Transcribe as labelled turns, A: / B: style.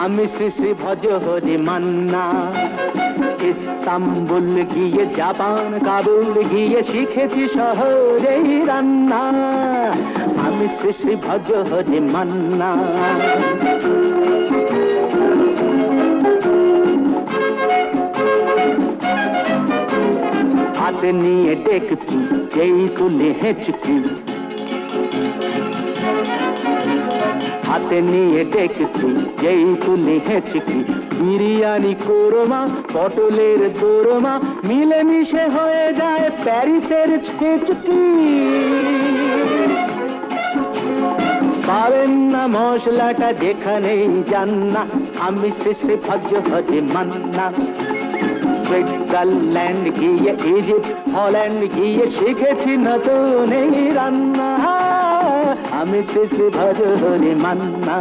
A: আমি শ্রী শ্রী ভজ হরি মান্না। ইস্তাম্বুল গিয়ে জাপান কাবুল গিয়ে শিখেছি শহরেই রান্না। আমি শ্রী শ্রী ভজ হরি মান্না। হাতে নিয়ে ডেকছি যেই তুলে হেঁচকি, হাতে নিয়ে ডেকছি যেই তুলে হেঁচকি। বিরিয়ানি কোরমা পটলের দোরমা মিলেমিশে হয়ে যায় প্যারিসের ছেচকি। পাবেন না মশলাটা যেখানেই যান না। আমি শ্রী শ্রী ভজ হরি মান্না। সুইজারল্যান্ড গিয়ে ইজিপ্ট হল্যান্ড গিয়ে শিখেছি নতুন এই রান্না। আমি শ্রী শ্রী ভজ হরি মান্না।